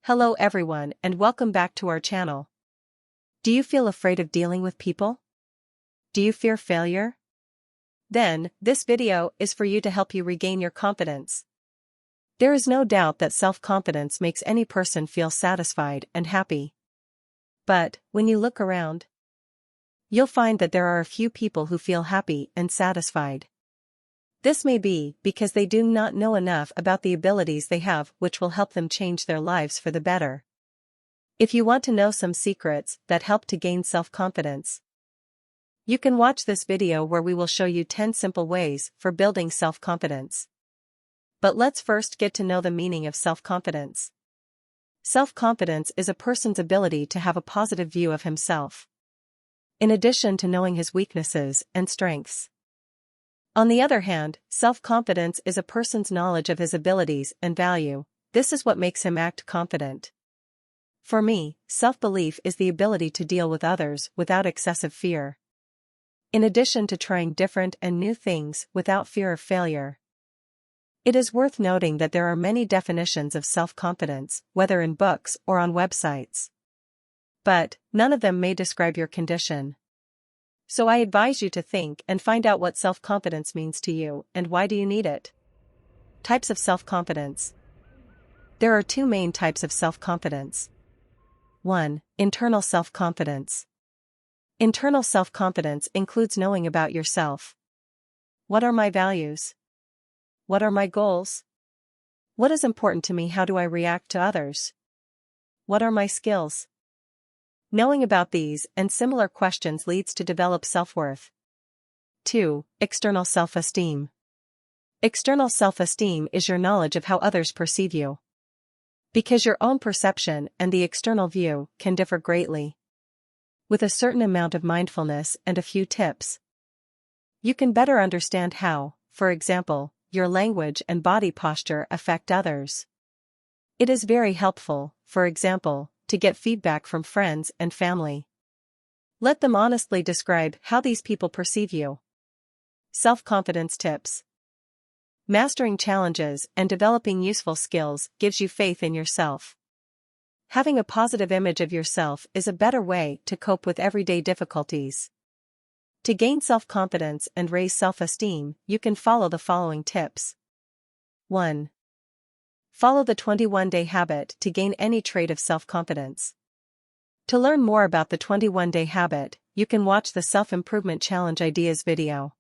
Hello everyone and welcome back to our channel. Do you feel afraid of dealing with people? Do you fear failure? Then, this video is for you to help you regain your confidence. There is no doubt that self-confidence makes any person feel satisfied and happy. But, when you look around, you'll find that there are a few people who feel happy and satisfied. This may be because they do not know enough about the abilities they have which will help them change their lives for the better. If you want to know some secrets that help to gain self-confidence, you can watch this video where we will show you 10 simple ways for building self-confidence. But let's first get to know the meaning of self-confidence. Self-confidence is a person's ability to have a positive view of himself, in addition to knowing his weaknesses and strengths. On the other hand, self-confidence is a person's knowledge of his abilities and value. This is what makes him act confident. For me, self-belief is the ability to deal with others without excessive fear, in addition to trying different and new things without fear of failure. It is worth noting that there are many definitions of self-confidence, whether in books or on websites. But, none of them may describe your condition. So I advise you to think and find out what self-confidence means to you and why do you need it. Types of self-confidence. There are two main types of self-confidence. 1. Internal self-confidence. Internal self-confidence includes knowing about yourself. What are my values? What are my goals? What is important to me? How do I react to others? What are my skills? Knowing about these and similar questions leads to develop self-worth. 2. External self-esteem. External self-esteem is your knowledge of how others perceive you. Because your own perception and the external view can differ greatly. With a certain amount of mindfulness and a few tips, you can better understand how, for example, your language and body posture affect others. It is very helpful, for example, to get feedback from friends and family. Let them honestly describe how these people perceive you. Self-confidence tips. Mastering challenges and developing useful skills gives you faith in yourself. Having a positive image of yourself is a better way to cope with everyday difficulties. To gain self-confidence and raise self-esteem, you can follow the following tips. 1. Follow the 21-day habit to gain any trait of self-confidence. To learn more about the 21-day habit, you can watch the Self-Improvement Challenge Ideas video.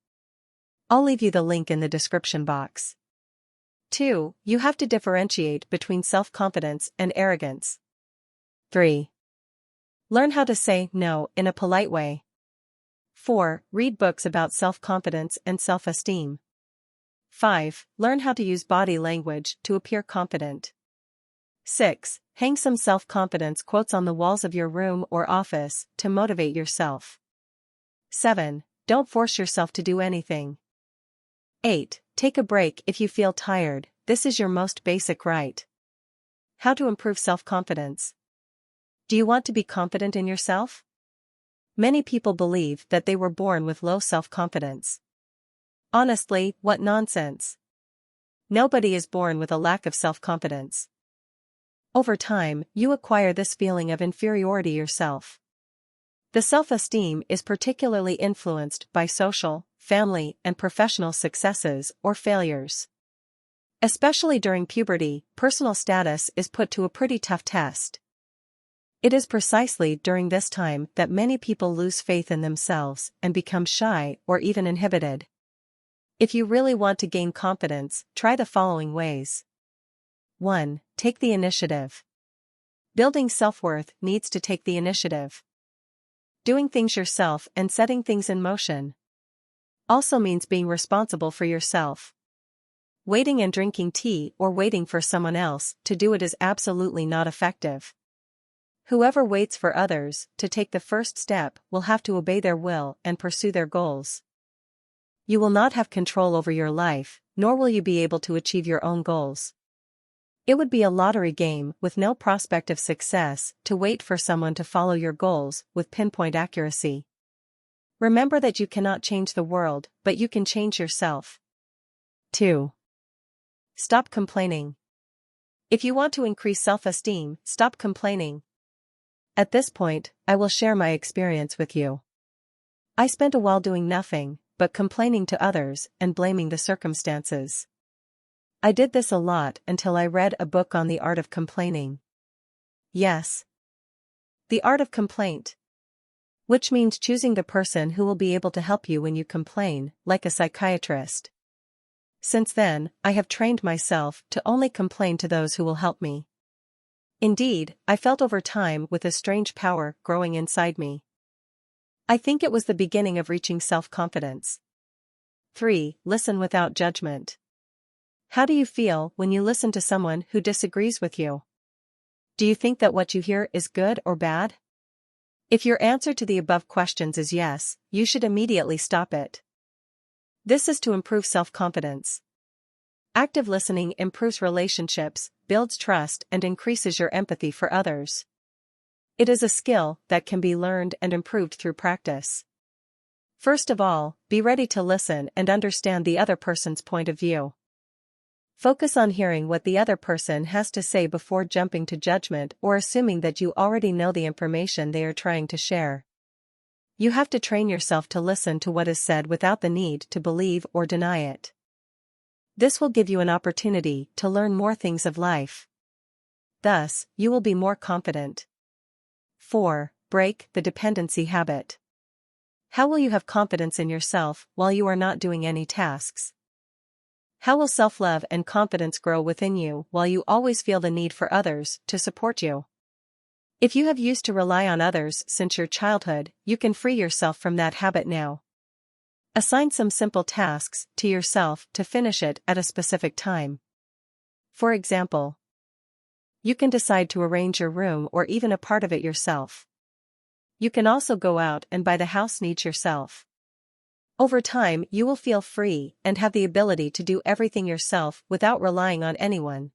I'll leave you the link in the description box. 2. You have to differentiate between self-confidence and arrogance. 3. Learn how to say no in a polite way. 4. Read books about self-confidence and self-esteem. 5. Learn how to use body language to appear confident. 6. Hang some self-confidence quotes on the walls of your room or office to motivate yourself. 7. Don't force yourself to do anything. 8. Take a break if you feel tired. This is your most basic right. How to improve self-confidence. Do you want to be confident in yourself? Many people believe that they were born with low self-confidence. Honestly, what nonsense. Nobody is born with a lack of self-confidence. Over time, you acquire this feeling of inferiority yourself. The self-esteem is particularly influenced by social, family, and professional successes or failures. Especially during puberty, personal status is put to a pretty tough test. It is precisely during this time that many people lose faith in themselves and become shy or even inhibited. If you really want to gain confidence, try the following ways. 1. Take the initiative. Building self-worth needs to take the initiative. Doing things yourself and setting things in motion also means being responsible for yourself. Waiting and drinking tea or waiting for someone else to do it is absolutely not effective. Whoever waits for others to take the first step will have to obey their will and pursue their goals. You will not have control over your life, nor will you be able to achieve your own goals. It would be a lottery game with no prospect of success to wait for someone to follow your goals with pinpoint accuracy. Remember that you cannot change the world, but you can change yourself. 2. Stop complaining. If you want to increase self-esteem, stop complaining. At this point, I will share my experience with you. I spent a while doing nothing but complaining to others and blaming the circumstances. I did this a lot until I read a book on the art of complaining. Yes. The art of complaint. Which means choosing the person who will be able to help you when you complain, like a psychiatrist. Since then, I have trained myself to only complain to those who will help me. Indeed, I felt over time with a strange power growing inside me. I think it was the beginning of reaching self-confidence. 3. Listen without judgment. How do you feel when you listen to someone who disagrees with you? Do you think that what you hear is good or bad? If your answer to the above questions is yes, you should immediately stop it. This is to improve self-confidence. Active listening improves relationships, builds trust, and increases your empathy for others. It is a skill that can be learned and improved through practice. First of all, be ready to listen and understand the other person's point of view. Focus on hearing what the other person has to say before jumping to judgment or assuming that you already know the information they are trying to share. You have to train yourself to listen to what is said without the need to believe or deny it. This will give you an opportunity to learn more things of life. Thus, you will be more confident. 4. Break the dependency habit. How will you have confidence in yourself while you are not doing any tasks? How will self-love and confidence grow within you while you always feel the need for others to support you? If you have used to rely on others since your childhood, you can free yourself from that habit now. Assign some simple tasks to yourself to finish it at a specific time. For example, you can decide to arrange your room or even a part of it yourself. You can also go out and buy the house needs yourself. Over time, you will feel free and have the ability to do everything yourself without relying on anyone.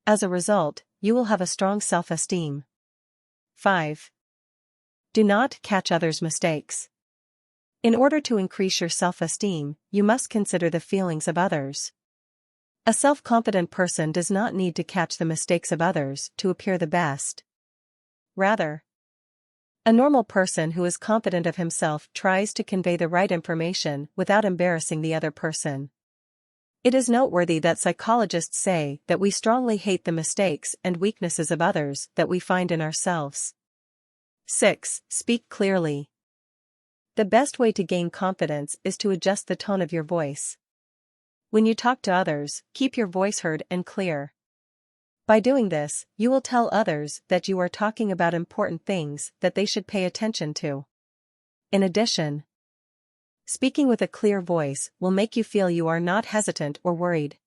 As a result, you will have a strong self-esteem. 5. Do not catch others' mistakes. In order to increase your self-esteem, you must consider the feelings of others. A self-confident person does not need to catch the mistakes of others to appear the best. Rather, a normal person who is confident of himself tries to convey the right information without embarrassing the other person. It is noteworthy that psychologists say that we strongly hate the mistakes and weaknesses of others that we find in ourselves. 6. Speak clearly. The best way to gain confidence is to adjust the tone of your voice. When you talk to others, keep your voice heard and clear. By doing this, you will tell others that you are talking about important things that they should pay attention to. In addition, speaking with a clear voice will make you feel you are not hesitant or worried.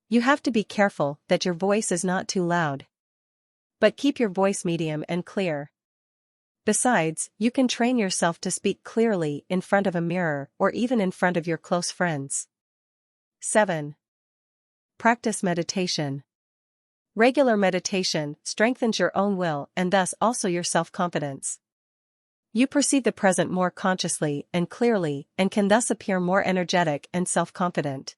You have to be careful that your voice is not too loud. But keep your voice medium and clear. Besides, you can train yourself to speak clearly in front of a mirror or even in front of your close friends. 7. Practice meditation. Regular meditation strengthens your own will and thus also your self-confidence. You perceive the present more consciously and clearly and can thus appear more energetic and self-confident.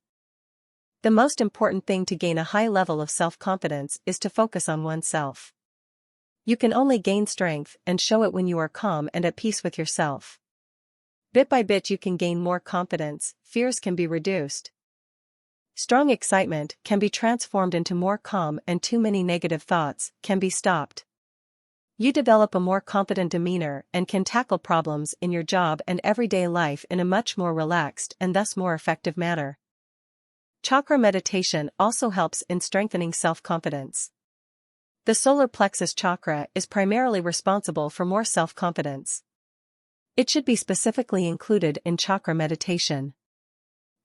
The most important thing to gain a high level of self-confidence is to focus on oneself. You can only gain strength and show it when you are calm and at peace with yourself. Bit by bit you can gain more confidence, fears can be reduced. Strong excitement can be transformed into more calm and too many negative thoughts can be stopped. You develop a more confident demeanor and can tackle problems in your job and everyday life in a much more relaxed and thus more effective manner. Chakra meditation also helps in strengthening self-confidence. The solar plexus chakra is primarily responsible for more self-confidence. It should be specifically included in chakra meditation.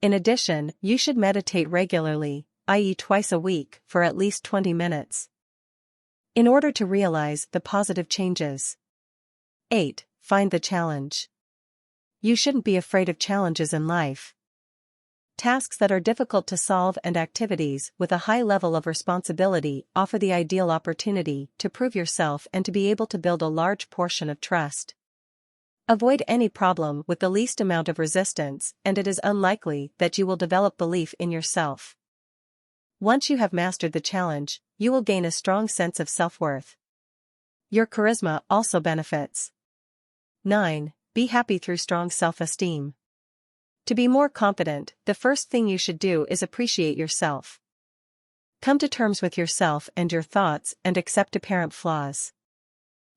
In addition, you should meditate regularly, i.e. twice a week, for at least 20 minutes. In order to realize the positive changes. 8. Find the challenge. You shouldn't be afraid of challenges in life. Tasks that are difficult to solve and activities with a high level of responsibility offer the ideal opportunity to prove yourself and to be able to build a large portion of trust. Avoid any problem with the least amount of resistance, and it is unlikely that you will develop belief in yourself. Once you have mastered the challenge, you will gain a strong sense of self-worth. Your charisma also benefits. 9. Be happy through strong self-esteem. To be more confident, the first thing you should do is appreciate yourself. Come to terms with yourself and your thoughts and accept apparent flaws.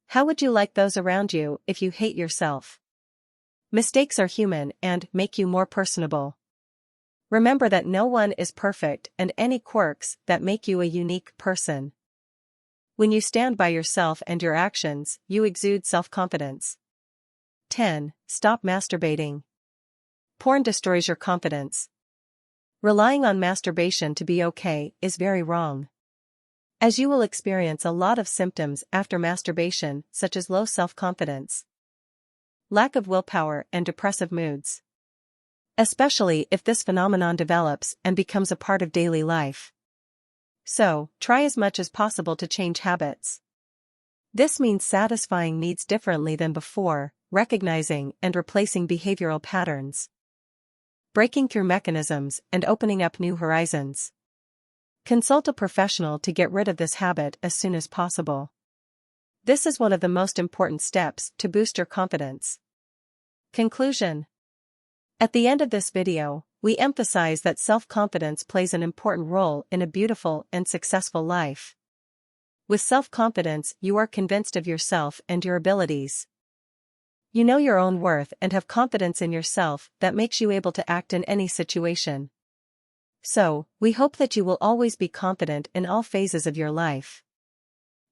How would you like those around you if you hate yourself? Mistakes are human and make you more personable. Remember that no one is perfect and any quirks that make you a unique person. When you stand by yourself and your actions, you exude self-confidence. 10. Stop masturbating. Porn destroys your confidence. Relying on masturbation to be okay is very wrong. As you will experience a lot of symptoms after masturbation, such as low self-confidence, lack of willpower, and depressive moods. Especially if this phenomenon develops and becomes a part of daily life. So, try as much as possible to change habits. This means satisfying needs differently than before, recognizing and replacing behavioral patterns, breaking through mechanisms and opening up new horizons. Consult a professional to get rid of this habit as soon as possible. This is one of the most important steps to boost your confidence. Conclusion. At the end of this video, we emphasize that self-confidence plays an important role in a beautiful and successful life. With self-confidence, you are convinced of yourself and your abilities. You know your own worth and have confidence in yourself that makes you able to act in any situation. So, we hope that you will always be confident in all phases of your life.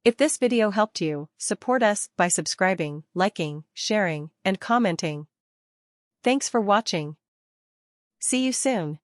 If this video helped you, support us by subscribing, liking, sharing, and commenting. Thanks for watching. See you soon.